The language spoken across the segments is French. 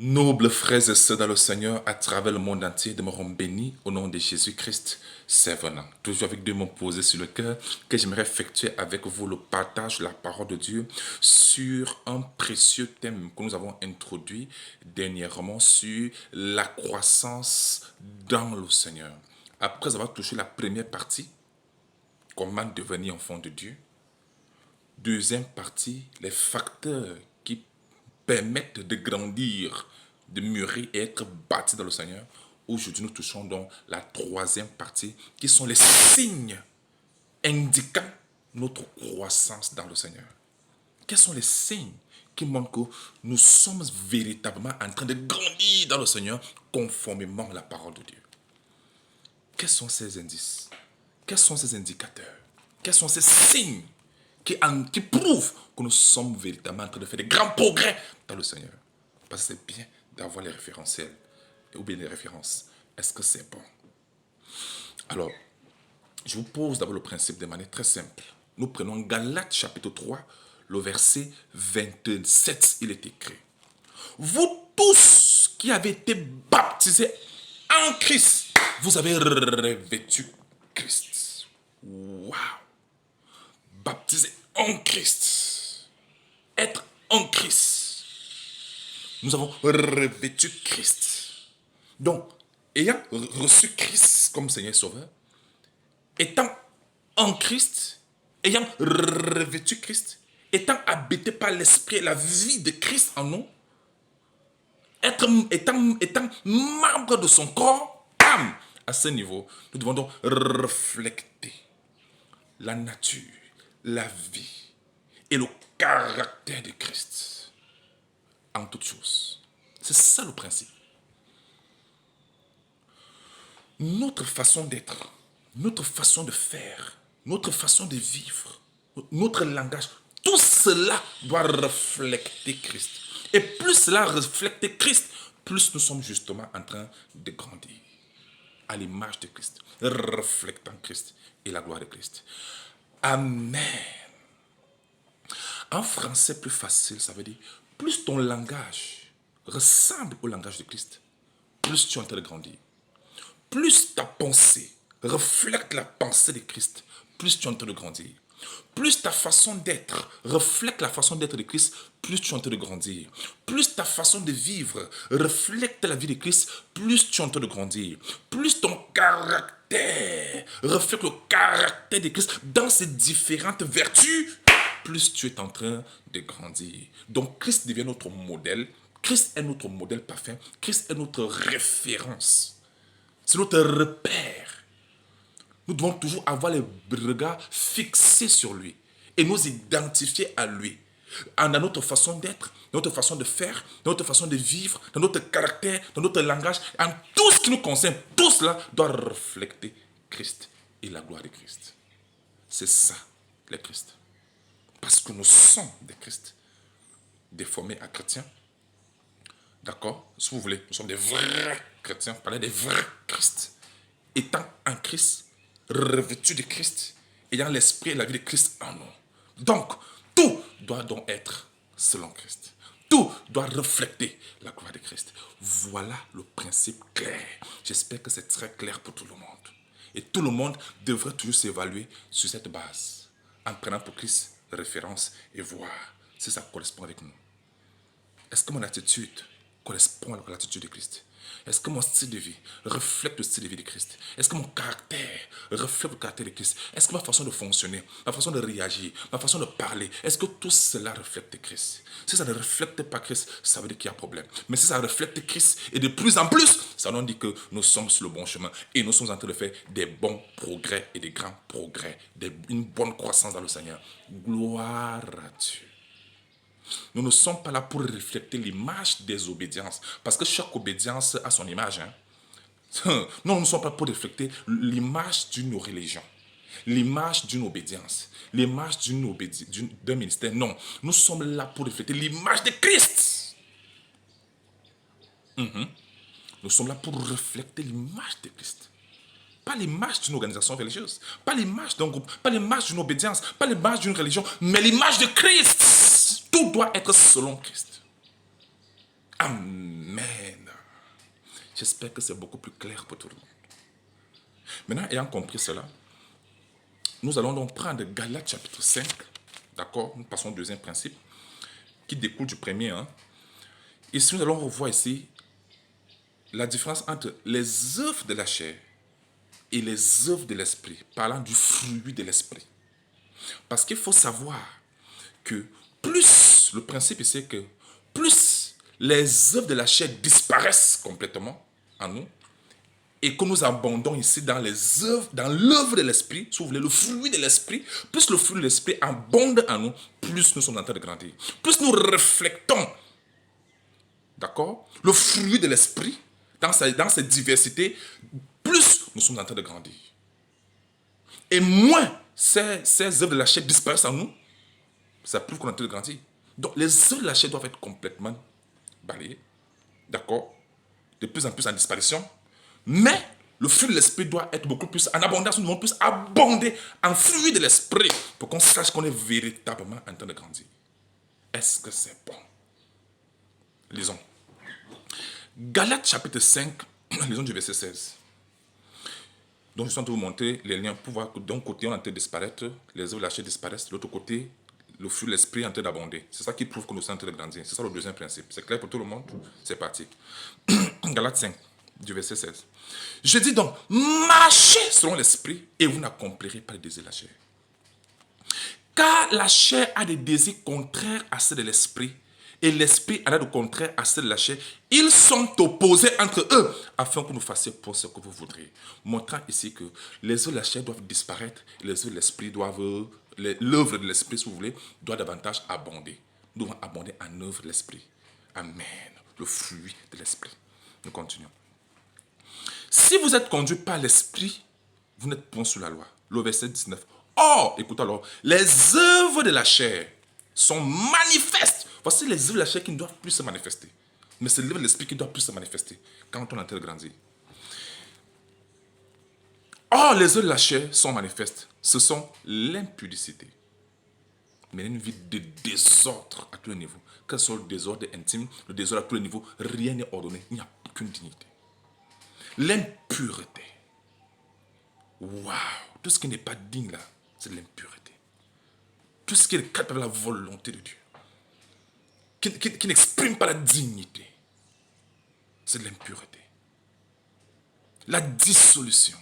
Nobles frères et sœurs dans le Seigneur, à travers le monde entier, demeurons bénis au nom de Jésus-Christ, c'est venant. Toujours avec deux mots posés sur le cœur, que j'aimerais effectuer avec vous le partage de la parole de Dieu sur un précieux thème que nous avons introduit dernièrement sur la croissance dans le Seigneur. Après avoir touché la première partie, comment devenir enfant de Dieu. Deuxième partie, les facteurs qui permettent de grandir, de mûrir et être bâtis dans le Seigneur. Aujourd'hui, nous touchons donc la troisième partie, qui sont les signes indiquant notre croissance dans le Seigneur. Quels sont les signes qui montrent que nous sommes véritablement en train de grandir dans le Seigneur conformément à la parole de Dieu? Quels sont ces indices? Quels sont ces indicateurs? Quels sont ces signes qui prouvent que nous sommes véritablement en train de faire des grands progrès dans le Seigneur? Parce que c'est bien d'avoir les référentiels ou bien les références. Est-ce que c'est bon? Alors, je vous pose d'abord le principe de manière très simple. Nous prenons Galates chapitre 3, le verset 27, il est écrit. Vous tous qui avez été baptisés en Christ, vous avez revêtu Christ. Waouh! Baptisé en Christ. Être en Christ. Nous avons revêtu Christ. Donc, ayant reçu Christ comme Seigneur et Sauveur, étant en Christ, ayant revêtu Christ, étant habité par l'Esprit et la vie de Christ en nous, étant membre de son corps, bam, à ce niveau, nous devons donc refléter la nature, la vie et le caractère de Christ en toutes choses. C'est ça le principe. Notre façon d'être, notre façon de faire, notre façon de vivre, notre langage, tout cela doit refléter Christ. Et plus cela reflète Christ, plus nous sommes justement en train de grandir à l'image de Christ, reflétant Christ et la gloire de Christ. Amen. En français plus facile, ça veut dire, plus ton langage ressemble au langage de Christ, plus tu es en train de grandir. Plus ta pensée reflète la pensée de Christ, plus tu es en train de grandir. Plus ta façon d'être reflète la façon d'être de Christ, plus tu es en train de grandir. Plus ta façon de vivre reflète la vie de Christ, plus tu es en train de grandir. Plus ton caractère reflète le caractère de Christ dans ses différentes vertus, plus tu es en train de grandir. Donc Christ devient notre modèle. Christ est notre modèle parfait. Christ est notre référence. C'est notre repère. Nous devons toujours avoir les regards fixés sur lui et nous identifier à lui. Dans notre façon d'être, dans notre façon de faire, dans notre façon de vivre, dans notre caractère, dans notre langage, en tout ce qui nous concerne, tout cela doit refléter Christ et la gloire de Christ. C'est ça, le Christ. Parce que nous sommes des Christ, déformés à chrétiens. D'accord? Si vous voulez, nous sommes des vrais chrétiens, parlez des vrais Christ. Étant en Christ, revêtus de Christ, ayant l'esprit et la vie de Christ en nous. Donc, tout doit donc être selon Christ. Tout doit refléter la gloire de Christ. Voilà le principe clair. J'espère que c'est très clair pour tout le monde. Et tout le monde devrait toujours s'évaluer sur cette base, en prenant pour Christ référence et voir si ça correspond avec nous. Est-ce que mon attitude correspond à l'attitude de Christ? Est-ce que mon style de vie reflète le style de vie de Christ? Est-ce que mon caractère reflète le caractère de Christ? Est-ce que ma façon de fonctionner, ma façon de réagir, ma façon de parler, est-ce que tout cela reflète Christ? Si ça ne reflète pas Christ, ça veut dire qu'il y a un problème. Mais si ça reflète Christ et de plus en plus, ça nous dit que nous sommes sur le bon chemin et nous sommes en train de faire des bons progrès et des grands progrès, une bonne croissance dans le Seigneur. Gloire à Dieu. Nous ne sommes pas là pour refléter l'image des obédiences. Parce que chaque obédience a son image. Non, nous ne sommes pas pour refléter l'image d'une religion. L'image d'une obédience. L'image d'un ministère. Non, nous sommes là pour refléter l'image de Christ. Nous sommes là pour refléter l'image de Christ. Pas l'image d'une organisation religieuse. Pas l'image d'un groupe. Pas l'image d'une obédience. Pas l'image d'une religion. Mais l'image de Christ. Tout doit être selon Christ. Amen. J'espère que c'est beaucoup plus clair pour tout le monde. Maintenant, ayant compris cela, nous allons donc prendre Galates chapitre 5, d'accord? Nous passons au deuxième principe, qui découle du premier. Ici, nous allons revoir ici la différence entre les œuvres de la chair et les œuvres de l'esprit, parlant du fruit de l'esprit. Parce qu'il faut savoir que plus, le principe c'est que plus les œuvres de la chair disparaissent complètement en nous, et que nous abondons ici dans les œuvres, dans l'œuvre de l'esprit, si vous voulez, le fruit de l'esprit, plus le fruit de l'esprit abonde en nous, plus nous sommes en train de grandir. Plus nous reflectons, d'accord, le fruit de l'esprit dans sa diversité, plus nous sommes en train de grandir. Et moins ces œuvres de la chair disparaissent en nous, ça prouve qu'on est en train de grandir. Donc les œuvres de la chair doivent être complètement balayées, d'accord, de plus en plus en disparition. Mais le fruit de l'esprit doit être beaucoup plus en abondance. Nous devons plus abonder en fruit de l'esprit pour qu'on sache qu'on est véritablement en train de grandir. Est-ce que c'est bon? Lisons. Galates chapitre 5, lisons du verset 16. Donc je suis en train de vous montrer les liens pour voir que d'un côté on est en train de disparaître, les œuvres de la chair disparaissent, de l'autre côté le fruit de l'esprit est en train d'abonder. C'est ça qui prouve que nous sommes en train de grandir. C'est ça le deuxième principe. C'est clair pour tout le monde? C'est parti. Galates 5, du verset 16. Je dis donc, marchez selon l'esprit et vous n'accomplirez pas les désirs de la chair. Car la chair a des désirs contraires à ceux de l'esprit et l'esprit a des contraires à ceux de la chair. Ils sont opposés entre eux afin que nous fassions pour ce que vous voudrez. Montrant ici que les œuvres de la chair doivent disparaître et les œuvres de l'esprit doivent, l'œuvre de l'esprit, si vous voulez, doit davantage abonder. Nous devons abonder en œuvre de l'esprit. Amen. Le fruit de l'esprit. Nous continuons. Si vous êtes conduit par l'esprit, vous n'êtes point sous la loi. Le verset 19. Or, écoutez alors, les œuvres de la chair sont manifestes. Voici les œuvres de la chair qui ne doivent plus se manifester. Mais c'est l'œuvre de l'esprit qui doit plus se manifester quand on est en train de grandir. Or, les œuvres de la chair sont manifestes. Ce sont l'impudicité. Mais une vie de désordre à tous les niveaux. Que ce soit le désordre intime, le désordre à tous les niveaux, rien n'est ordonné. Il n'y a aucune dignité. L'impureté. Waouh! Tout ce qui n'est pas digne là, c'est l'impureté. Tout ce qui est cadre par la volonté de Dieu, qui n'exprime pas la dignité, c'est l'impureté. La dissolution.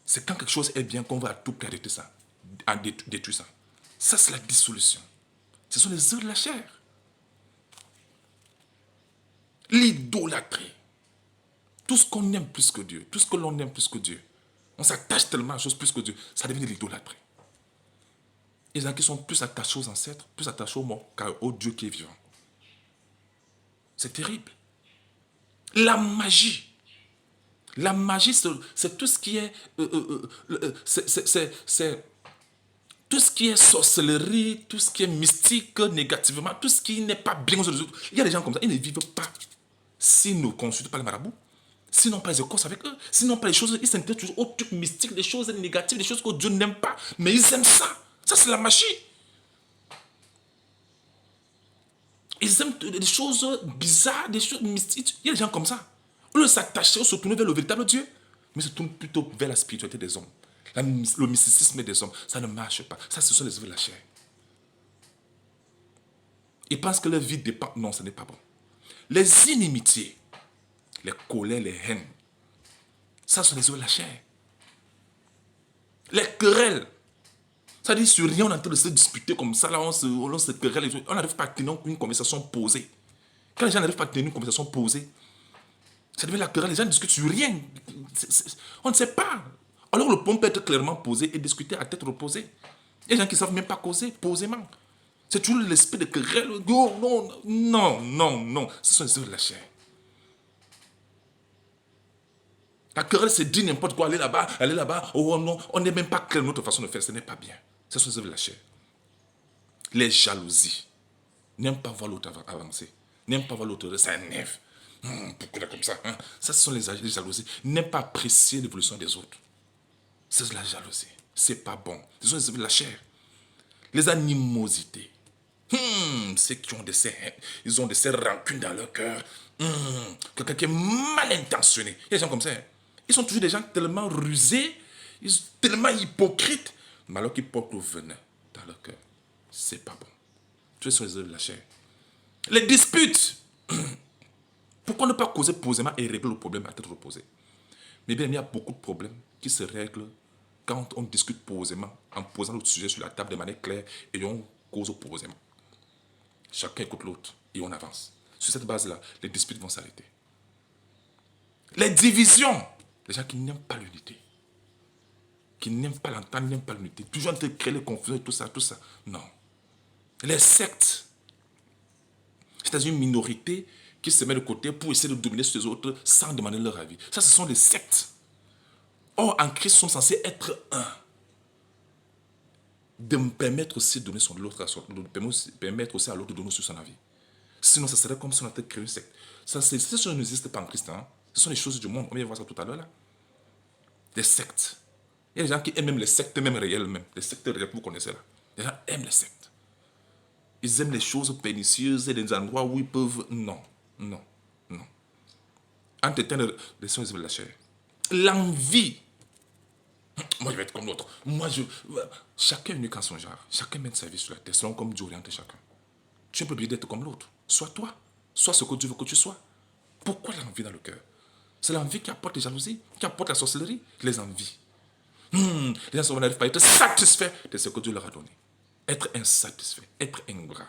C'est quand quelque chose est bien qu'on va à tout prix arrêter ça, à détruire ça. Ça, c'est la dissolution. Ce sont les œuvres de la chair. L'idolâtrie. Tout ce qu'on aime plus que Dieu, tout ce que l'on aime plus que Dieu, on s'attache tellement à la chose plus que Dieu, ça devient de l'idolâtrie. Il y en a qui sont plus attachés aux ancêtres, plus attachés aux morts qu'au Dieu qui est vivant. C'est terrible. La magie. La magie, c'est tout ce qui est... c'est tout ce qui est sorcellerie, tout ce qui est mystique négativement, tout ce qui n'est pas bien aux autres. Il y a des gens comme ça, ils ne vivent pas s'ils ne consultent pas les marabouts. Sinon pas les écossais avec eux, sinon pas les choses, ils s'intéressent toujours aux trucs mystiques, des choses négatives, des choses que Dieu n'aime pas. Mais ils aiment ça. Ça, c'est la magie. Ils aiment des choses bizarres, des choses mystiques. Il y a des gens comme ça. Au lieu de s'attacher, se tourner vers le véritable Dieu, mais se tournent plutôt vers la spiritualité des hommes. Le mysticisme des hommes, ça ne marche pas. Ça, ce sont les œuvres de la chair. Ils pensent que leur vie dépend. Non, ce n'est pas bon. Les inimitiés, les colères, les haines, ça sont les œuvres de la chair. Les querelles. Ça dit sur rien, on est en train de se disputer comme ça, là, on se querelle. On n'arrive pas à tenir une conversation posée. Quand les gens n'arrivent pas à tenir une conversation posée, ça devient la querelle, les gens discutent sur rien. On ne sait pas. Alors le point peut être clairement posé et discuter à tête reposée. Il y a des gens qui ne savent même pas causer posément. C'est toujours l'esprit de querelle. Oh, non, non, non, non. Ce sont les œuvres de la chair. La querelle, c'est dire n'importe quoi, aller là-bas. Oh non, on n'est même pas clair de notre façon de faire, ce n'est pas bien. Ce sont les œuvres de la chair. Les jalousies. N'aime pas voir l'autre avancer. N'aime pas voir l'autre, ça énerve. Pourquoi là comme ça Ça, ce sont les jalousies. N'aime pas apprécier l'évolution des autres. C'est la jalousie. C'est pas bon. Ce sont les œuvres de la chair. Les animosités. Ceux qui ont de ces rancunes dans leur cœur. Quelqu'un qui est mal intentionné. Il y a des gens comme ça. Hein. Ils sont toujours des gens tellement rusés, ils sont tellement hypocrites, mais alors qu'ils portent le venin dans leur cœur. C'est pas bon. Tu es sur les œuvres de la chair. Les disputes. Pourquoi ne pas causer posément et régler le problème à tête reposée? Mais bien, il y a beaucoup de problèmes qui se règlent quand on discute posément, en posant le sujet sur la table de manière claire et on cause posément. Chacun écoute l'autre et on avance. Sur cette base-là, les disputes vont s'arrêter. Les divisions. Les gens qui n'aiment pas l'unité. Qui n'aiment pas l'entente, n'aiment pas l'unité. Toujours en train de créer les confusions et tout ça, tout ça. Non. Les sectes. C'est une minorité qui se met de côté pour essayer de dominer sur les autres sans demander leur avis. Ça, ce sont des sectes. Or, en Christ, nous sommes censés être un. De me permettre aussi de donner son l'autre à son, de permettre aussi à l'autre de donner sur son avis. Sinon, ça serait comme si on était créé une secte. Ça, ces choses n'existent pas en Christ. Hein. Ce sont les choses du monde. On vient voir ça tout à l'heure là. Des sectes. Il y a des gens qui aiment même les sectes, même réelles, même. Les sectes réelles que vous connaissez là. Les gens aiment les sectes. Ils aiment les choses pernicieuses et des endroits où ils peuvent. Non, non, non. Entretien les choses de la chair. L'envie. Moi, je vais être comme l'autre. Chacun est unique en son genre. Chacun mène sa vie sur la terre, selon comme Dieu oriente chacun. Tu es pas obligé d'être comme l'autre. Sois toi. Sois ce que Dieu veut que tu sois. Pourquoi l'envie dans le cœur? C'est l'envie qui apporte les jalousies, qui apporte la sorcellerie, les envies. Les gens n'arrivent pas à être satisfaits de ce que Dieu leur a donné. Être insatisfait, être ingrat.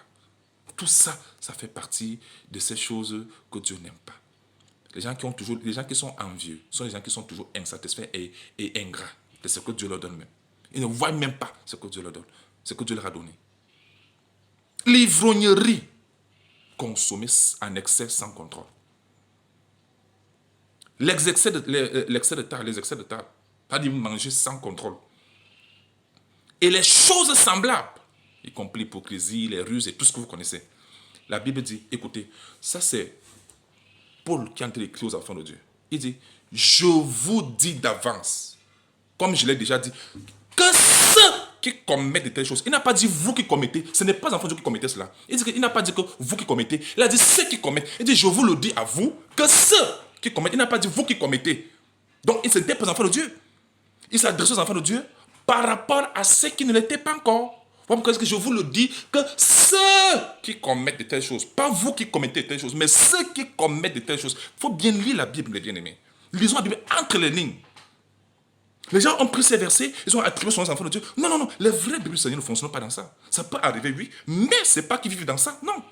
Tout ça, ça fait partie de ces choses que Dieu n'aime pas. Les gens qui sont envieux sont les gens qui sont toujours insatisfaits et ingrats de ce que Dieu leur donne même. Ils ne voient même pas ce que Dieu leur donne, ce que Dieu leur a donné. L'ivrognerie, consommer en excès sans contrôle. L'excès de table, c'est-à-dire manger sans contrôle. Et les choses semblables, y compris l'hypocrisie, les ruses et tout ce que vous connaissez. La Bible dit, écoutez, ça c'est Paul qui a écrit aux enfants de Dieu. Il dit, je vous dis d'avance, comme je l'ai déjà dit, que ceux qui commettent de telles choses, il n'a pas dit vous qui commettez, ce n'est pas les enfants de Dieu qui commettaient cela. Il n'a pas dit que vous qui commettez, il a dit ceux qui commettent. Il dit, je vous le dis à vous, que ceux qui commettent, il n'a pas dit vous qui commettez. Donc, il n'était pas les enfants de Dieu. Il s'adresse aux enfants de Dieu par rapport à ceux qui ne l'étaient pas encore. Voilà pourquoi je vous le dis, que ceux qui commettent de telles choses, pas vous qui commettez de telles choses, mais ceux qui commettent de telles choses, il faut bien lire la Bible, les bien-aimés. Lisons la Bible entre les lignes. Les gens ont pris ces versets, ils ont attribué sur les enfants de Dieu. Non, non, non, les vraies Bibles du Seigneur ne fonctionnent pas dans ça. Ça peut arriver, oui, mais ce n'est pas qu'ils vivent dans ça, non.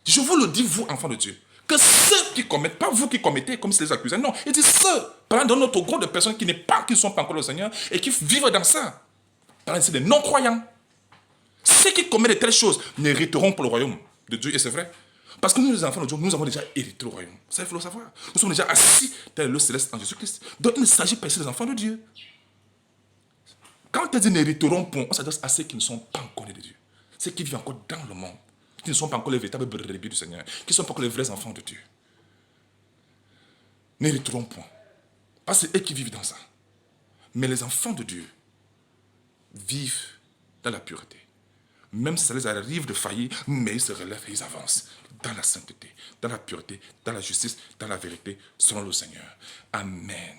Je vous le dis, vous, enfants de Dieu, que ceux qui commettent, pas vous qui commettez, comme si les accusaient, non, il dit ceux, parlant de notre groupe de personnes qui ne sont pas encore le Seigneur et qui vivent dans ça. Parlant ici des non-croyants. Ceux qui commettent de telles choses n'hériteront pour le royaume de Dieu, et c'est vrai. Parce que nous, les enfants de Dieu, nous avons déjà hérité le royaume. Ça, il faut le savoir. Nous sommes déjà assis dans le céleste en Jésus-Christ. Donc, il ne s'agit pas ici des enfants de Dieu. Quand on dit n'hériteront point, on s'adresse à ceux qui ne sont pas encore nés de Dieu. Ceux qui vivent encore dans le monde. Qui ne sont pas encore les véritables brebis du Seigneur. Qui ne sont pas encore les vrais enfants de Dieu. N'hériteront point. Parce que c'est eux qui vivent dans ça. Mais les enfants de Dieu vivent dans la pureté. Même si ça les arrive de faillir, mais ils se relèvent et ils avancent dans la sainteté, dans la pureté, dans la justice, dans la vérité, selon le Seigneur. Amen.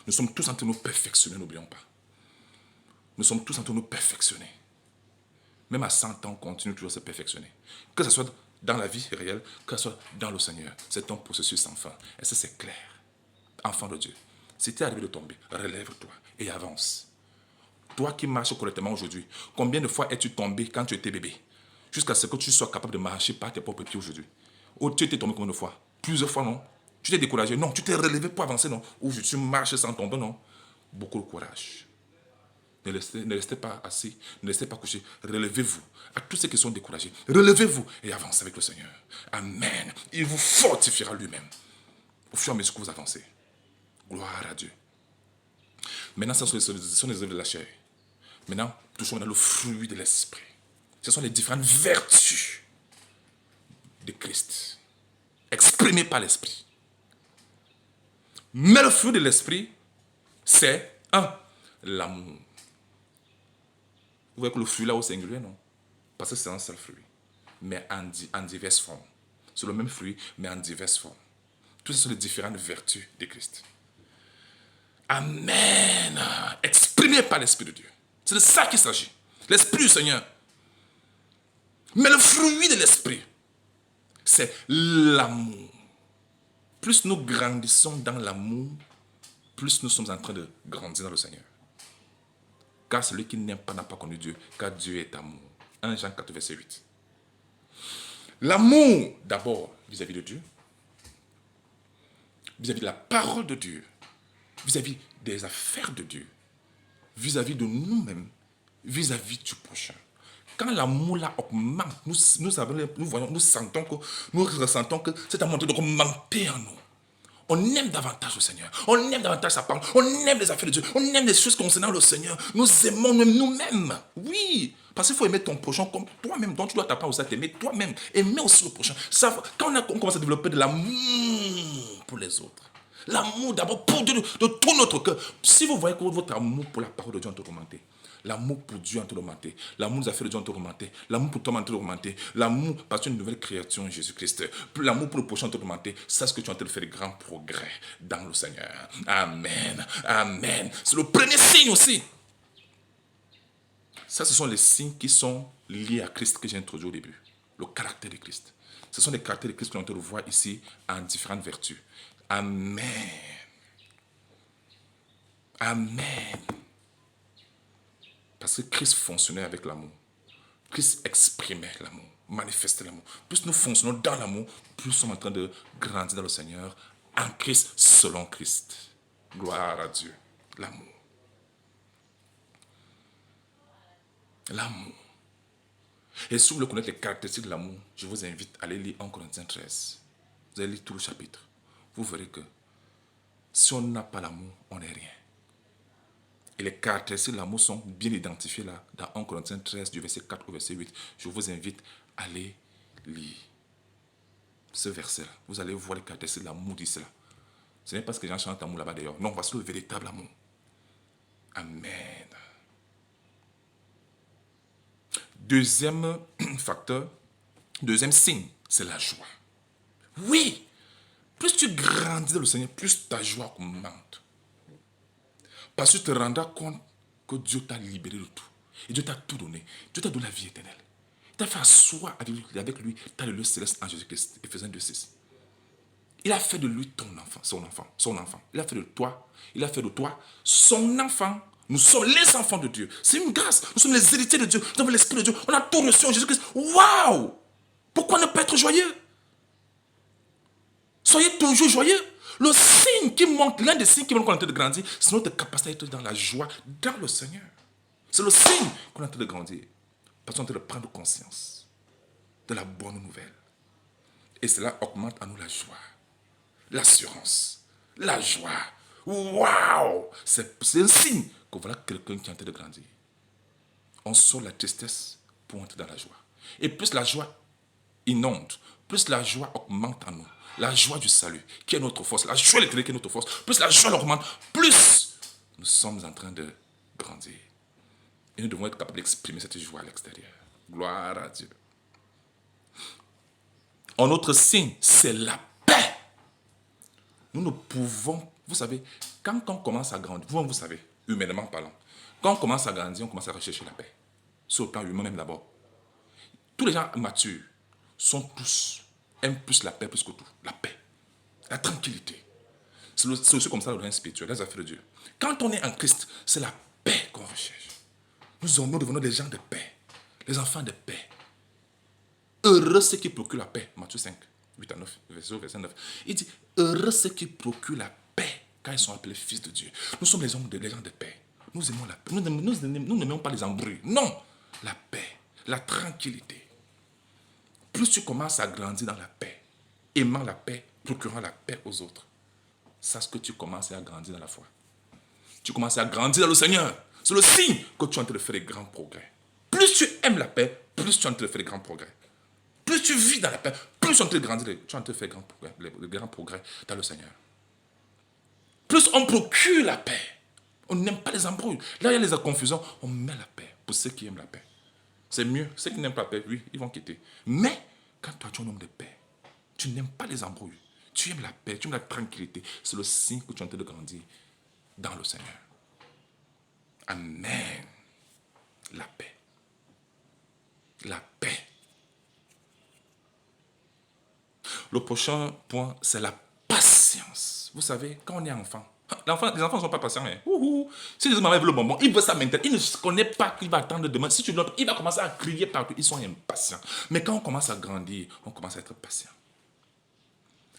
Nous sommes tous en train de nous perfectionner, n'oublions pas. Nous sommes tous en train de nous perfectionner. Même à 100 ans, on continue toujours à se perfectionner. Que ce soit dans la vie réelle, que ce soit dans le Seigneur. C'est un processus sans fin. Et ça, c'est clair. Enfant de Dieu, si tu es arrivé de tomber, relève-toi et avance. Toi qui marches correctement aujourd'hui, combien de fois es-tu tombé quand tu étais bébé? Jusqu'à ce que tu sois capable de marcher par tes propres pieds aujourd'hui. Ou tu étais tombé combien de fois? Plusieurs fois, non? Tu t'es découragé? Non. Tu t'es relevé pour avancer? Non. Ou tu marches sans tomber? Non. Beaucoup de courage. Ne restez pas assis, ne restez pas couchés. Relevez-vous. À tous ceux qui sont découragés, relevez-vous et avancez avec le Seigneur. Amen. Il vous fortifiera lui-même au fur et à mesure que vous avancez. Gloire à Dieu. Maintenant, ce sont les œuvres de la chair. Maintenant, touchons dans le fruit de l'esprit. Ce sont les différentes vertus de Christ, exprimées par l'esprit. Mais le fruit de l'esprit, c'est l'amour. Vous voyez que le fruit là au singulier, non? Parce que c'est un seul fruit, mais en diverses formes. C'est le même fruit, mais en diverses formes. Tout ce sont les différentes vertus de Christ. Amen. Exprimé par l'Esprit de Dieu. C'est de ça qu'il s'agit. L'Esprit du Seigneur. Mais le fruit de l'Esprit, c'est l'amour. Plus nous grandissons dans l'amour, plus nous sommes en train de grandir dans le Seigneur. Car celui qui n'aime pas n'a pas connu Dieu, car Dieu est amour. 1 Jean 4, verset 8. L'amour, d'abord, vis-à-vis de Dieu, vis-à-vis de la parole de Dieu, vis-à-vis des affaires de Dieu, vis-à-vis de nous-mêmes, vis-à-vis du prochain. Quand l'amour là augmente, nous sentons que, nous ressentons que cet amour doit augmenter en nous. On aime davantage le Seigneur, on aime davantage sa parole, on aime les affaires de Dieu, on aime les choses concernant le Seigneur. Nous aimons même nous-mêmes. Oui, parce qu'il faut aimer ton prochain comme toi-même. Donc tu dois t'apprendre aussi à t'aimer toi-même. Aimer aussi le prochain. Ça, quand on commence à développer de l'amour pour les autres, l'amour d'abord pour Dieu de tout notre cœur. Si vous voyez que votre amour pour la parole de Dieu est augmenté, l'amour pour Dieu est augmenté, l'amour des affaires de Dieu est augmenté, l'amour pour toi est augmenté, l'amour parce que tu es une nouvelle créature en Jésus-Christ, l'amour pour le prochain est augmenté, sache que tu es en train de faire de grands progrès dans le Seigneur. Amen. Amen. C'est le premier signe aussi. Ça, ce sont les signes qui sont liés à Christ que j'ai introduit au début. Le caractère de Christ. Ce sont les caractères de Christ que l'on te voit ici en différentes vertus. Amen. Amen. Parce que Christ fonctionnait avec l'amour. Christ exprimait l'amour, manifestait l'amour. Plus nous fonctionnons dans l'amour, plus nous sommes en train de grandir dans le Seigneur, en Christ, selon Christ. Gloire à Dieu. L'amour. L'amour. Et si vous voulez connaître les caractéristiques de l'amour, je vous invite à aller lire 1 Corinthiens 13. Vous allez lire tout le chapitre. Vous verrez que si on n'a pas l'amour, on n'est rien. Et les caractéristiques de l'amour sont bien identifiées là, dans 1 Corinthiens 13, du verset 4 au verset 8. Je vous invite à aller lire ce verset-là. Vous allez voir les caractéristiques de l'amour d'ici là. Ce n'est pas ce que les gens chantent l'amour là-bas d'ailleurs. Non, voici le véritable amour. Amen. Deuxième facteur, deuxième signe, c'est la joie. Oui, plus tu grandis dans le Seigneur, plus ta joie augmente. Parce que tu te rendras compte que Dieu t'a libéré de tout. Et Dieu t'a tout donné. Dieu t'a donné la vie éternelle. Il t'a fait asseoir avec lui dans le lieu céleste en Jésus-Christ. Éphésiens 2,6. Il a fait de lui son enfant. Il a fait de toi son enfant. Nous sommes les enfants de Dieu. C'est une grâce. Nous sommes les héritiers de Dieu. Nous avons l'Esprit de Dieu. On a tout reçu en Jésus-Christ. Waouh! Pourquoi ne pas être joyeux? Soyez toujours joyeux. Le signe qui montre, l'un des signes qui montre qu'on est en train de grandir, c'est notre capacité à être dans la joie, dans le Seigneur. C'est le signe qu'on est en train de grandir. Parce qu'on est en train de prendre conscience de la bonne nouvelle. Et cela augmente en nous la joie, l'assurance, la joie. Waouh! C'est un signe que voilà quelqu'un qui est en train de grandir. On sort la tristesse pour entrer dans la joie. Et plus la joie inonde, plus la joie augmente en nous. La joie du salut, qui est notre force. La joie électrique qui est notre force. Plus la joie augmente, plus nous sommes en train de grandir. Et nous devons être capables d'exprimer cette joie à l'extérieur. Gloire à Dieu. Un autre signe, c'est la paix. Nous ne pouvons, vous savez, quand on commence à grandir, vous savez, humainement parlant, quand on commence à grandir, on commence à rechercher la paix. C'est au plan humain même d'abord. Tous les gens matures aiment plus la paix plus que tout. La paix, la tranquillité. C'est aussi comme ça le règne spirituel, les affaires de Dieu. Quand on est en Christ, c'est la paix qu'on recherche. Nous devenons des gens de paix, les enfants de paix. Heureux ceux qui procurent la paix. Matthieu 5, 8 à 9, verset 9. Il dit, heureux ceux qui procurent la paix quand ils sont appelés fils de Dieu. Nous sommes les gens de paix. Nous aimons la paix. Nous n'aimons pas les embrouilles. Non, la paix, la tranquillité. Plus tu commences à grandir dans la paix, aimant la paix, procurant la paix aux autres, sache que tu commences à grandir dans la foi. Tu commences à grandir dans le Seigneur. C'est le signe que tu es en train de faire des grands progrès. Plus tu aimes la paix, plus tu es en train de faire des grands progrès. Plus tu vis dans la paix, plus tu es en train de grandir, tu es en train de faire des grands progrès dans le Seigneur. Plus on procure la paix. On n'aime pas les embrouilles. Là, il y a les confusions. On met la paix pour ceux qui aiment la paix. C'est mieux. Ceux qui n'aiment pas la paix, oui, ils vont quitter. Mais, quand toi, tu es un homme de paix, Tu n'aimes pas les embrouilles. Tu aimes la paix, tu aimes la tranquillité. C'est le signe que tu es en train de grandir dans le Seigneur. Amen. La paix. La paix. Le prochain point, c'est la patience. Vous savez, quand on est enfant, les enfants ne sont pas patients. Hein. Si les mamans veulent le bonbon, il veut ça maintenant. Il ne connaît pas qu'il va attendre demain. Si tu l'as, il va commencer à crier partout. Ils sont impatients. Mais quand on commence à grandir, on commence à être patient.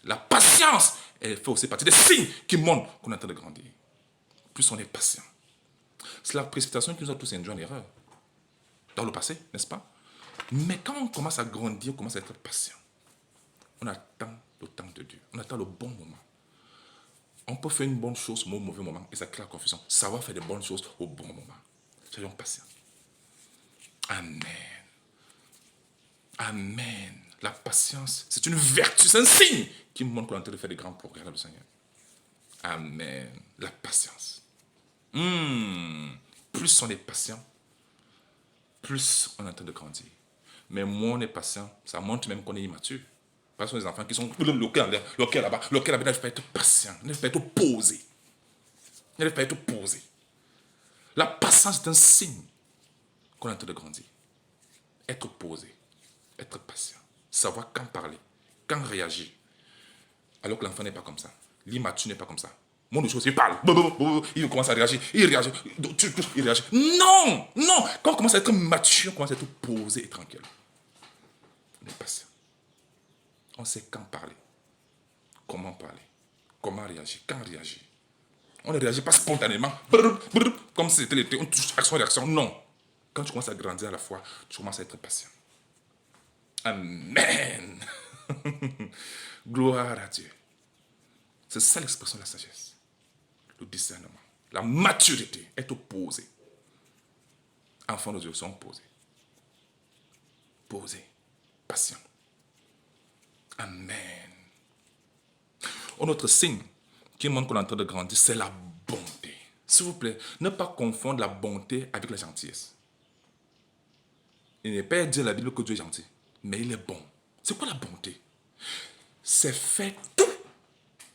La patience, elle fait aussi partie des signes qui montrent qu'on est en train de grandir. Plus on est patient. C'est la précipitation qui nous a tous induits en erreur. Dans le passé, n'est-ce pas? Mais quand on commence à grandir, on commence à être patient. On attend le temps de Dieu. On attend le bon moment. On peut faire une bonne chose au mauvais moment et ça crée la confusion. Savoir faire des bonnes choses au bon moment. Soyons patients. Amen. Amen. La patience, c'est une vertu, c'est un signe qui montre qu'on est en train de faire des grands progrès dans le Seigneur. Amen. La patience. Plus on est patient, plus on est en train de grandir. Mais moins on est patient, ça montre même qu'on est immature. Parce que les enfants qui sont le cœur là-bas, n'arrive pas à être patient, n'arrive pas à être posé. N'arrive pas à être posé. La patience est un signe qu'on est en train de grandir. Être posé, être patient, savoir quand parler, quand réagir. Alors que l'enfant n'est pas comme ça. L'immature n'est pas comme ça. Mon de choses, il parle, il commence à réagir, il réagit. Non, non. Quand on commence à être mature, on commence à être posé et tranquille. On est patient. On sait quand parler, comment réagir, quand réagir. On ne réagit pas spontanément, comme si c'était l'été, on touche action-réaction. Non. Quand tu commences à grandir à la fois, tu commences à être patient. Amen. Gloire à Dieu. C'est ça l'expression de la sagesse. Le discernement. La maturité. Être posé. Enfants de Dieu sont posés. Posés. Patients. Amen. Un autre signe qui montre qu'on est en train de grandir, c'est la bonté. S'il vous plaît, ne pas confondre la bonté avec la gentillesse. Il n'est pas dit dans la Bible que Dieu est gentil, mais il est bon. C'est quoi la bonté? C'est faire tout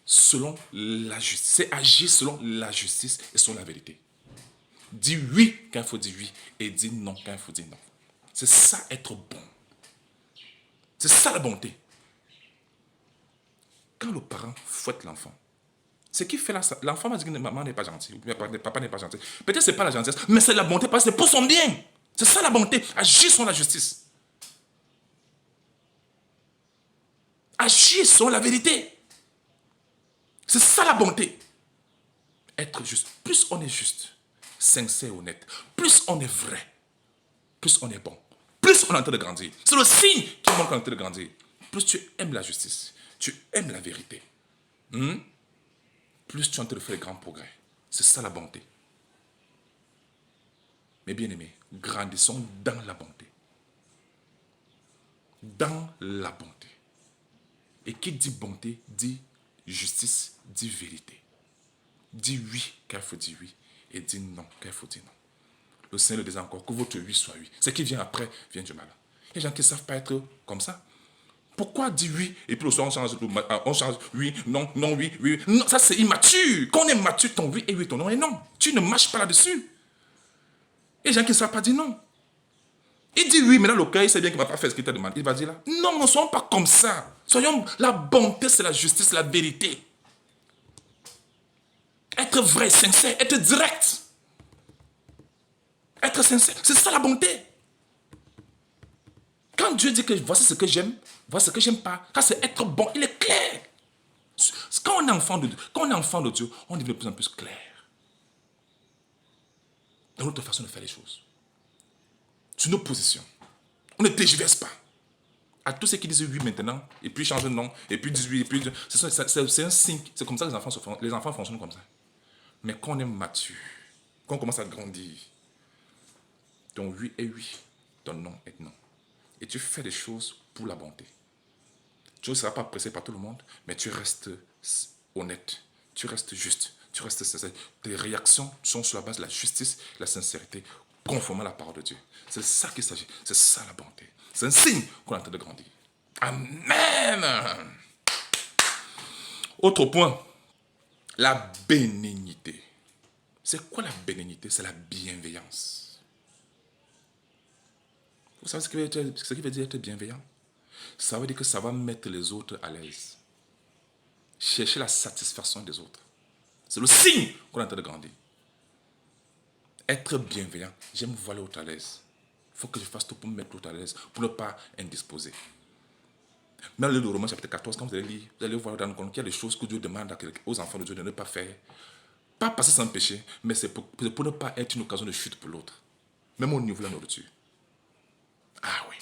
selon la justice. C'est agir selon la justice et selon la vérité. Dis oui quand il faut dire oui et dis non quand il faut dire non. C'est ça être bon. C'est ça la bonté. Quand le parent fouette l'enfant, ce qui fait là, l'enfant va dire que maman n'est pas gentille, ou papa n'est pas gentil. Peut-être ce n'est pas la gentillesse, mais c'est la bonté parce que c'est pour son bien. C'est ça la bonté. Agir selon la justice. Agir selon la vérité. C'est ça la bonté. Être juste. Plus on est juste, sincère, honnête, plus on est vrai, plus on est bon, plus on est en train de grandir. C'est le signe qui montre qu'on est en train de grandir. Plus tu aimes la justice, tu aimes la vérité, plus tu es en train de faire de grands progrès. C'est ça la bonté. Mes bien-aimés, grandissons dans la bonté. Dans la bonté. Et qui dit bonté, dit justice, dit vérité. Dis oui quand il faut dire oui et dis non quand il faut dire non. Le Seigneur le disait encore, que votre oui soit oui. Ce qui vient après vient du mal. Il y a des gens qui ne savent pas être comme ça. Pourquoi dire oui et puis le soir on change oui, non, non, oui, oui. Non, ça c'est immature. Quand on est mature, ton oui et oui, ton non et non. Tu ne marches pas là-dessus. Il y a des gens qui ne savent pas dire non. Il dit oui, mais là le cœur, il sait bien qu'il ne va pas faire ce qu'il te demande. Il va dire là, non, ne soyons pas comme ça. Soyons, la bonté c'est la justice, la vérité. Être vrai, sincère, être direct. Être sincère, c'est ça la bonté. Quand Dieu dit que voici ce que j'aime, voici ce que j'aime pas, quand c'est être bon, il est clair. Quand on est enfant de Dieu, on devient de plus en plus clair dans notre façon de faire les choses. Sur nos positions. On ne tergiverse pas. À tous ceux qui disent oui maintenant, et puis changent de nom, et puis disent oui, et puis... C'est un signe. C'est comme ça que les enfants fonctionnent comme ça. Mais quand on est mature, quand on commence à grandir, ton oui est oui, ton non est non. Et tu fais des choses pour la bonté. Tu ne seras pas pressé par tout le monde, mais tu restes honnête, tu restes juste, tu restes sincère. Tes réactions sont sur la base de la justice, la sincérité, conformément à la parole de Dieu. C'est ça qu'il s'agit, c'est ça la bonté. C'est un signe qu'on est en train de grandir. Amen. Autre point, la bénignité. C'est quoi la bénignité? C'est la bienveillance. Vous savez ce qui veut dire être bienveillant? Ça veut dire que ça va mettre les autres à l'aise. Chercher la satisfaction des autres. C'est le signe qu'on est en train de grandir. Être bienveillant. J'aime voir l'autre à l'aise. Il faut que je fasse tout pour me mettre l'autre à l'aise, pour ne pas indisposer. Même le livre de Romains chapitre 14, quand vous allez lire, vous allez voir dans le compte qu'il y a des choses que Dieu demande aux enfants de Dieu de ne pas faire. Pas parce que c'est un péché, mais c'est pour ne pas être une occasion de chute pour l'autre. Même au niveau de la nourriture. Ah oui.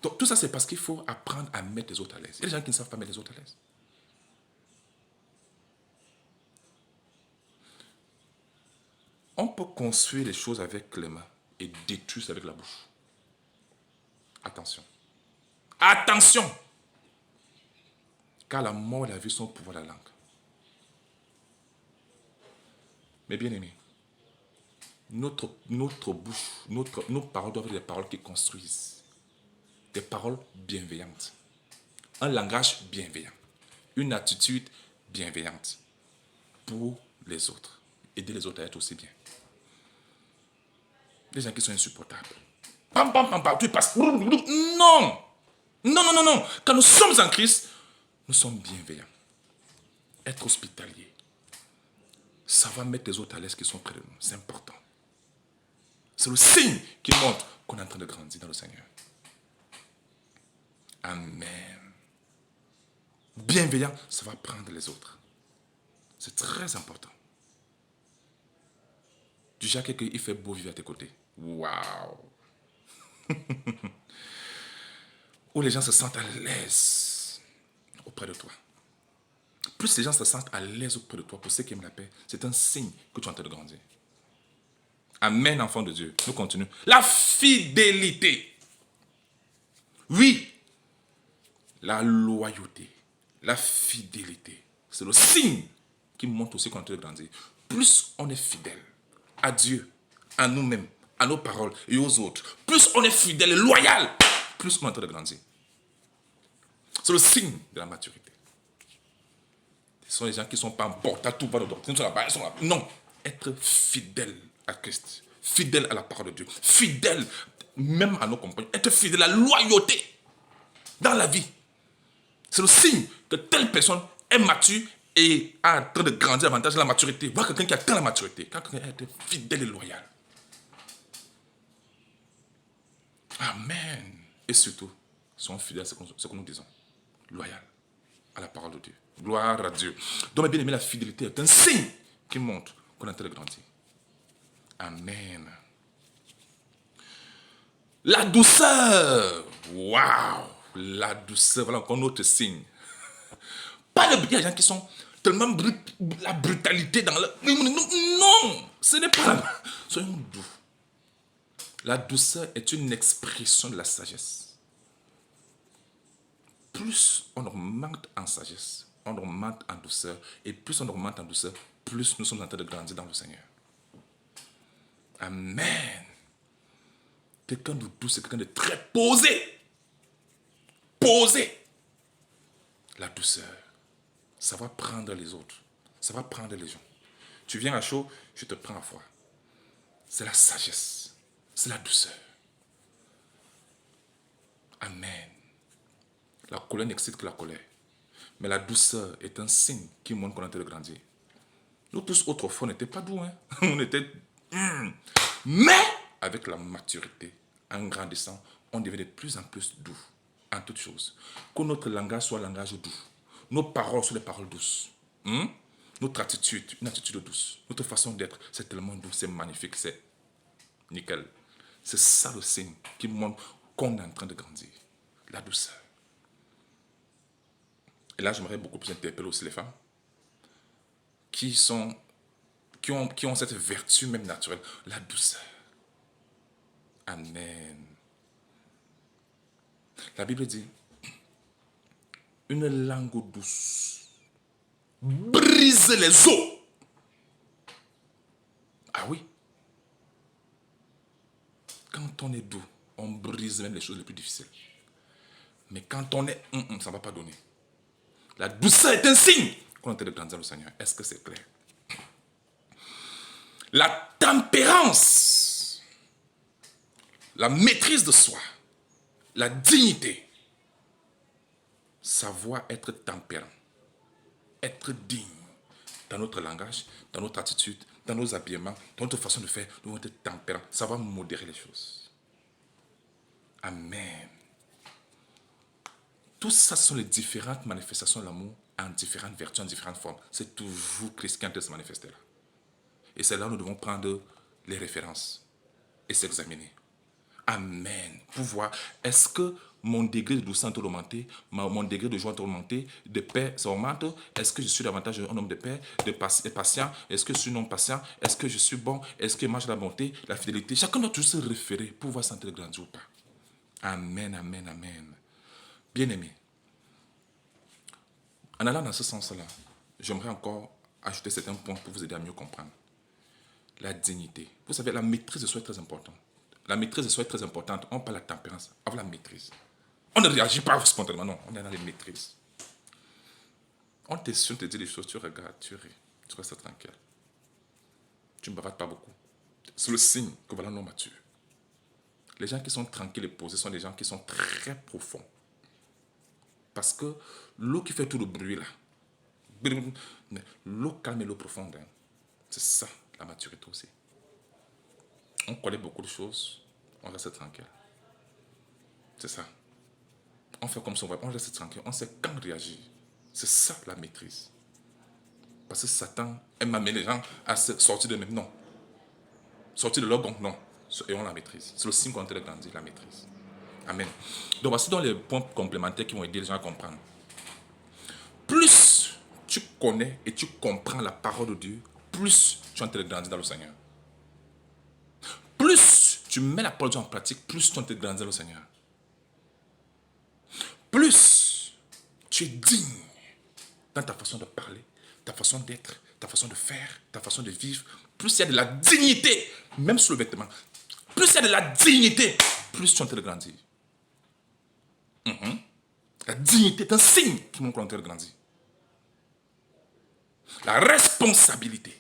Donc tout ça, c'est parce qu'il faut apprendre à mettre les autres à l'aise. Il y a des gens qui ne savent pas mettre les autres à l'aise. On peut construire les choses avec les mains et détruire avec la bouche. Attention. Attention! Car la mort et la vie sont au pouvoir de la langue. Mais bien aimés, notre bouche, nos paroles doivent être des paroles qui construisent. Des paroles bienveillantes. Un langage bienveillant. Une attitude bienveillante pour les autres. Aider les autres à être aussi bien. Les gens qui sont insupportables. Pam, pam, pam, pam, tu passes. Non! Non, non, non, non. Quand nous sommes en Christ, nous sommes bienveillants. Être hospitalier. Ça va mettre les autres à l'aise qui sont près de nous. C'est important. C'est le signe qui montre qu'on est en train de grandir dans le Seigneur. Amen. Bienveillant, ça va prendre les autres. C'est très important. Du genre quelqu'un, il fait beau vivre à tes côtés. Waouh. Où les gens se sentent à l'aise auprès de toi. Plus les gens se sentent à l'aise auprès de toi, pour ceux qui aiment la paix, c'est un signe que tu es en train de grandir. Amen, enfant de Dieu. Nous continuons. La fidélité. Oui. La loyauté. La fidélité. C'est le signe qui montre aussi qu'on est en train de grandir. Plus on est fidèle à Dieu, à nous-mêmes, à nos paroles et aux autres, plus on est fidèle et loyal, plus on est en train de grandir. C'est le signe de la maturité. Ce sont les gens qui ne sont pas en porte tout va de doctrine, ils sont là. Non, être fidèle à Christ, fidèle à la parole de Dieu, fidèle même à nos compagnons, être fidèle à la loyauté dans la vie. C'est le signe que telle personne est mature et est en train de grandir davantage dans la maturité. Voir quelqu'un qui atteint la maturité, quand quelqu'un est fidèle et loyal. Amen. Et surtout, soyons fidèles à ce que nous disons. Loyal à la parole de Dieu. Gloire à Dieu. Donc, bien aimé, la fidélité est un signe qui montre qu'on est en train de grandir. Amen. La douceur. Waouh. La douceur. Voilà encore un autre signe. Pas de bien, les gens qui sont tellement la brutalité dans le... Non, ce n'est pas la... Soyons doux. La douceur est une expression de la sagesse. Plus on augmente en sagesse, on augmente en douceur, et plus on augmente en douceur, plus nous sommes en train de grandir dans le Seigneur. Amen. Quelqu'un de doux, c'est quelqu'un de très posé. Posé. La douceur, ça va prendre les autres. Ça va prendre les gens. Tu viens à chaud, je te prends à froid. C'est la sagesse. C'est la douceur. Amen. La colère n'excite que la colère. Mais la douceur est un signe qui montre qu'on est en train de grandir. Nous tous autrefois, on n'était pas doux. Hein? On était... Mais avec la maturité, en grandissant, on devait de plus en plus doux en toutes choses. Que notre langage soit un langage doux. Nos paroles soient des paroles douces. Notre attitude, une attitude douce. Notre façon d'être, c'est tellement doux, c'est magnifique, c'est nickel. C'est ça le signe qui montre qu'on est en train de grandir. La douceur. Et là, j'aimerais beaucoup plus interpeller aussi les femmes qui ont cette vertu même naturelle, la douceur. Amen. La Bible dit, une langue douce brise les os. Ah oui. Quand on est doux, on brise même les choses les plus difficiles. Mais quand on est, ça ne va pas donner. La douceur est un signe qu'on est en train de grandir le Seigneur. Est-ce que c'est clair? La tempérance, la maîtrise de soi, la dignité, savoir être tempérant, être digne dans notre langage, dans notre attitude, dans nos habillements, dans notre façon de faire, nous devons être tempérants, savoir modérer les choses. Amen. Tout ça sont les différentes manifestations de l'amour en différentes vertus, en différentes formes. C'est toujours Christ qui est en train de se manifester là. Et c'est là où nous devons prendre les références et s'examiner. Amen. Pour voir, est-ce que mon degré de douceur est augmenté, mon degré de joie est augmenté, de paix ça augmente? Est-ce que je suis davantage un homme de paix, de patient? Est-ce que je suis non patient? Est-ce que je suis bon? Est-ce que je mange la bonté, la fidélité? Chacun doit toujours se référer pour voir si on est grandir ou pas. Amen, amen, amen. Bien-aimé, en allant dans ce sens-là, j'aimerais encore ajouter certains points pour vous aider à mieux comprendre. La dignité. Vous savez, la maîtrise de soi est très importante. La maîtrise de soi est très importante. On parle de la tempérance. Avoir la maîtrise. On ne réagit pas spontanément, non. On est dans les maîtrises. On te dit des choses, tu regardes, tu ris, tu restes tranquille. Tu ne bavardes pas beaucoup. C'est le signe que voilà un homme mature. Les gens qui sont tranquilles et posés sont des gens qui sont très profonds. Parce que l'eau qui fait tout le bruit là, l'eau calme et l'eau profonde, hein, c'est ça la maturité aussi. On connaît beaucoup de choses, on reste tranquille. C'est ça. On fait comme ça, on reste tranquille, on sait quand réagir. C'est ça la maîtrise. Parce que Satan aime amener les gens à sortir de même. Non. Sortir de leur gong, non. Et on la maîtrise. C'est le signe qu'on est en train de grandir, la maîtrise. Amen. Donc voici donc les points complémentaires qui vont aider les gens à comprendre. Plus tu connais et tu comprends la parole de Dieu, plus tu es en train de grandir dans le Seigneur. Plus tu mets la parole de Dieu en pratique, plus tu es en train de grandir dans le Seigneur. Plus tu es digne dans ta façon de parler, ta façon d'être, ta façon de faire, ta façon de vivre, plus il y a de la dignité, même sur le vêtement, plus il y a de la dignité, plus tu es en train de grandir. La dignité est un signe qui montre qu'on est en train de grandir. La responsabilité.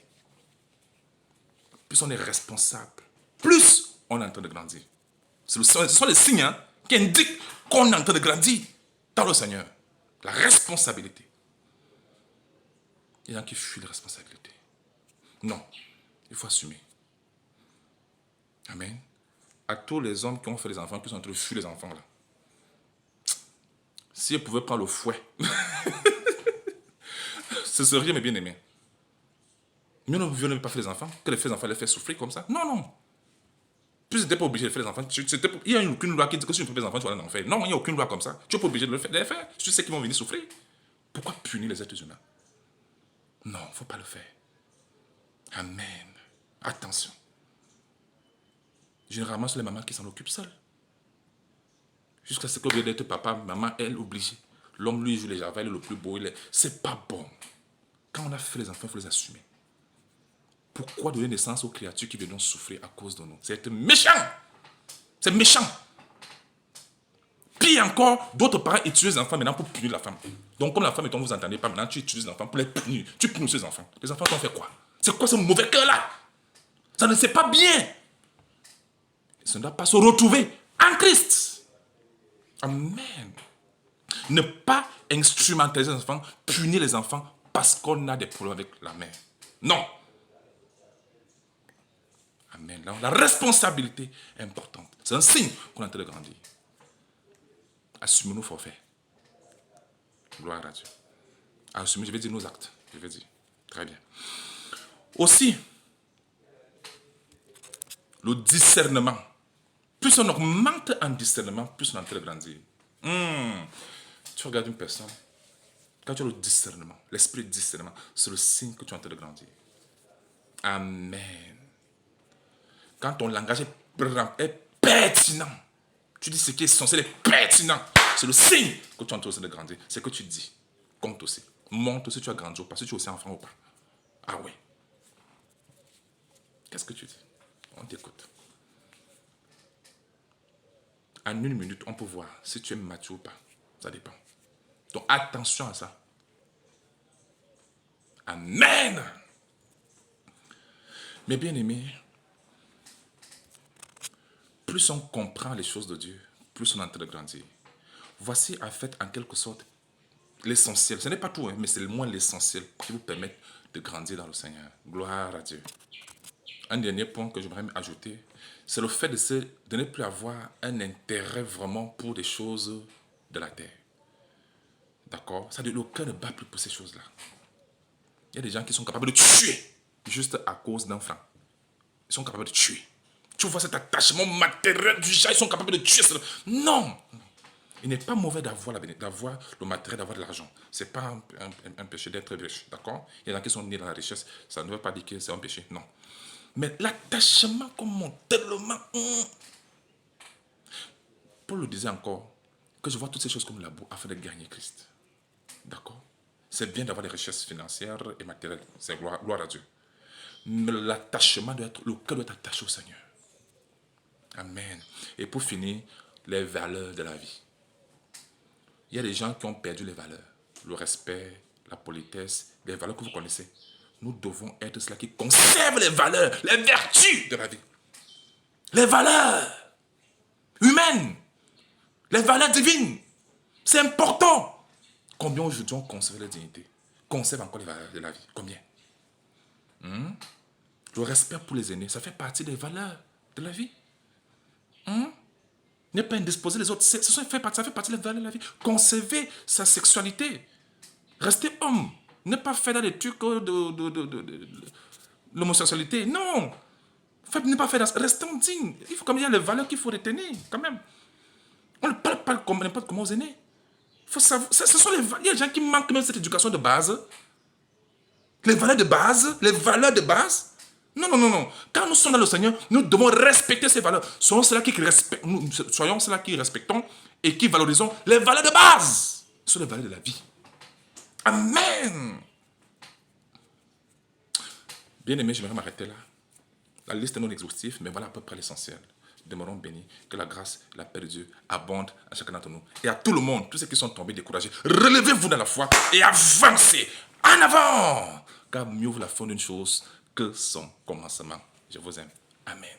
Plus on est responsable, plus on est en train de grandir. Ce sont les signes qui indiquent qu'on est en train de grandir dans le Seigneur. La responsabilité. Il y en a qui fuient la responsabilité. Non, il faut assumer. Amen. À tous les hommes qui ont fait les enfants, qui sont en train de fuir les enfants là. Si ils pouvaient prendre le fouet, ce serait mes bien-aimés. Mais on ne violait pas faire les enfants, que les enfants les fait souffrir comme ça. Non, non. Puis c'était pas obligé de faire les enfants. Il n'y a aucune loi qui dit que si tu fais des enfants, tu vas aller en enfer. Non, il n'y a aucune loi comme ça. Tu n'es pas obligé de les faire. Tu sais qu'ils vont venir souffrir. Pourquoi punir les êtres humains? Non, il ne faut pas le faire. Amen. Attention. Généralement, c'est les mamans qui s'en occupent seules. Jusqu'à ce que vous d'être papa, maman, elle obligée. L'homme, lui, joue les javelles, le plus beau. C'est pas bon. Quand on a fait les enfants, il faut les assumer. Pourquoi donner naissance aux créatures qui viendront souffrir à cause de nous? C'est être méchant. C'est méchant. Pire encore, d'autres parents utilisent les enfants maintenant pour punir la femme. Donc, comme la femme et toi, vous n'entendez pas, maintenant tu utilises les enfants pour les punir. Tu punis ces enfants. Les enfants t'ont fait quoi? C'est quoi ce mauvais cœur-là? Ça ne c'est pas bien. Ça ne doit pas se retrouver en Christ. Amen. Ne pas instrumentaliser les enfants, punir les enfants parce qu'on a des problèmes avec la mère. Non. Amen. La responsabilité est importante. C'est un signe qu'on est en train de grandir. Assumez nos forfaits. Gloire à Dieu. Assumez, je vais dire nos actes. Je vais dire. Très bien. Aussi, le discernement. Plus on augmente en discernement, plus on est en train de grandir. Tu regardes une personne, quand tu as le discernement, l'esprit de discernement, c'est le signe que tu es en train de grandir. Amen. Quand ton langage est pertinent, tu dis ce qui est censé être pertinent, c'est le signe que tu es en train de grandir. C'est que tu dis. Compte aussi. Montre si tu as grandi ou pas, si tu es aussi enfant ou pas. Ah oui. Qu'est-ce que tu dis? On t'écoute. En une minute, on peut voir si tu es mature ou pas. Ça dépend. Donc attention à ça. Amen. Mes bien-aimés, plus on comprend les choses de Dieu, plus on est en train de grandir. Voici en fait en quelque sorte l'essentiel. Ce n'est pas tout, hein, mais c'est le moins l'essentiel qui vous permet de grandir dans le Seigneur. Gloire à Dieu. Un dernier point que j'aimerais ajouter, c'est le fait de ne plus avoir un intérêt vraiment pour des choses de la terre. D'accord? Ça veut dire que le cœur ne bat plus pour ces choses-là. Il y a des gens qui sont capables de tuer juste à cause d'un franc. Ils sont capables de tuer. Tu vois cet attachement matériel du genre, ils sont capables de tuer. Non! Il n'est pas mauvais d'avoir le matériel, d'avoir de l'argent. Ce n'est pas un péché d'être riche. D'accord? Il y en a qui sont nés dans la richesse. Ça ne veut pas dire que c'est un péché. Non. Mais l'attachement comme tellement... Paul le disait encore, que je vois toutes ces choses comme la boue afin de gagner Christ. D'accord? C'est bien d'avoir des richesses financières et matérielles. C'est gloire à Dieu. Mais l'attachement doit être, le cœur doit être attaché au Seigneur. Amen. Et pour finir, les valeurs de la vie. Il y a des gens qui ont perdu les valeurs. Le respect, la politesse, les valeurs que vous connaissez. Nous devons être ceux qui conservent les valeurs, les vertus de la vie. Les valeurs humaines, les valeurs divines. C'est important. Combien aujourd'hui on conserve la dignité? Conserve encore les valeurs de la vie? Combien? Le respect pour les aînés, ça fait partie des valeurs de la vie. Ne pas indisposer les autres, ça fait partie des valeurs de la vie. Conserver sa sexualité. Rester homme. Ne pas faire des trucs de l'homosexualité. Non. Ne pas faire restons dignes. Il faut, comme il y a les valeurs qu'il faut retenir, quand même. On ne parle pas comme n'importe comment aux aînés. Il faut savoir. Il y a des gens qui manquent même cette éducation de base. Les valeurs de base. Les valeurs de base. Non, non, non, non. Quand nous sommes dans le Seigneur, nous devons respecter ces valeurs. Soyons ceux-là qui respectons et qui valorisons les valeurs de base. Ce sont les valeurs de la vie. Amen. Bien aimé, je vais m'arrêter là. La liste est non exhaustive, mais voilà à peu près l'essentiel. Demeurons bénis, que la grâce, la paix de Dieu abonde à chacun d'entre nous. Et à tout le monde, tous ceux qui sont tombés découragés, relevez-vous dans la foi et avancez en avant. Car mieux vaut la fin d'une chose que son commencement. Je vous aime. Amen.